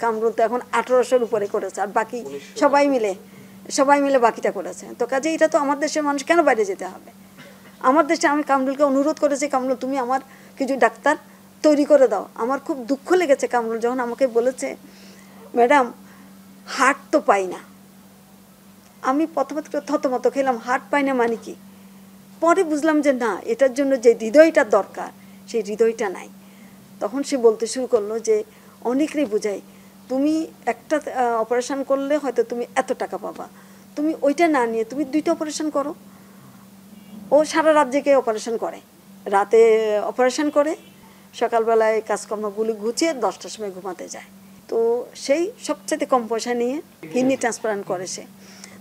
কামরুল তো এখন 1800-র উপরে করেছে, আর বাকি সবাই মিলে বাকিটা করেছে। তো কাজে এটা তো আমার দেশের মানুষ কেন বাইরে যেতে হবে? আমার দেশে আমি কামরুলকে অনুরোধ করেছি, কামরুল তুমি আমার কিছু ডাক্তার তৈরি করে দাও। আমার খুব দুঃখ লেগেছে কামরুল যখন আমাকে বলেছে, ম্যাডাম হার্ট তো পাই না। আমি প্রথমে থতমত খেলাম, হার্ট পাই না মানে কি? পরে বুঝলাম যে না, এটার জন্য যে হৃদয়টা দরকার সেই হৃদয়টা নাই। তখন সে বলতে শুরু করলো যে অনেকেরই বোঝাই, তুমি একটা অপারেশন করলে হয়তো তুমি এত টাকা পাবা, তুমি ওইটা না নিয়ে তুমি 2টা অপারেশন করো। ও সারা রাত জেগে অপারেশন করে, রাতে অপারেশন করে, সকালবেলায় কাজকর্মগুলি গুছিয়ে 10টার সময় ঘুমাতে যায়। তো সেই সবচেয়ে কম পয়সা নিয়ে কিডনি ট্রান্সপ্লান্ট করে সে।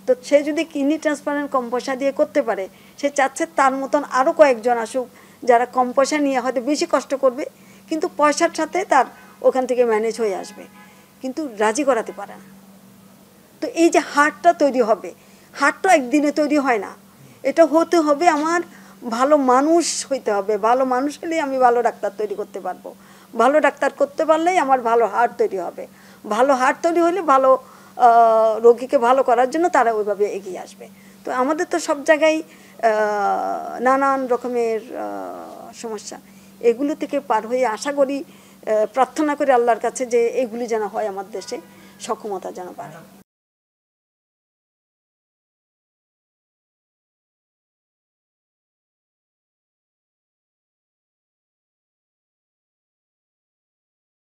তো সে যদি কিডনি ট্রান্সপ্লান্ট কম পয়সা দিয়ে করতে পারে, সে চাচ্ছে তার মতন আরও কয়েকজন আসুক যারা কম পয়সা নিয়ে হয়তো বেশি কষ্ট করবে, কিন্তু পয়সার সাথে তার ওখান থেকে ম্যানেজ হয়ে আসবে, কিন্তু রাজি করাতে পারে না। তো এই যে হার্টটা তৈরি হবে, হার্টটা একদিনে তৈরি হয় না, এটা হতে হবে আমার ভালো মানুষ হইতে হবে। ভালো মানুষ হলেই আমি ভালো ডাক্তার তৈরি করতে পারবো। ভালো ডাক্তার করতে পারলেই আমার ভালো হার্ট তৈরি হবে। ভালো হার্ট তৈরি হলে ভালো রোগীকে ভালো করার জন্য তারা ওইভাবে এগিয়ে আসবে। তো আমাদের তো সব জায়গায় নানান রকমের সমস্যা, এগুলো থেকে পার হয়ে আশা করি, প্রার্থনা করি আল্লাহর কাছে যে এগুলি যেন হয়, আমার দেশে সক্ষমতা যেন বাড়ে।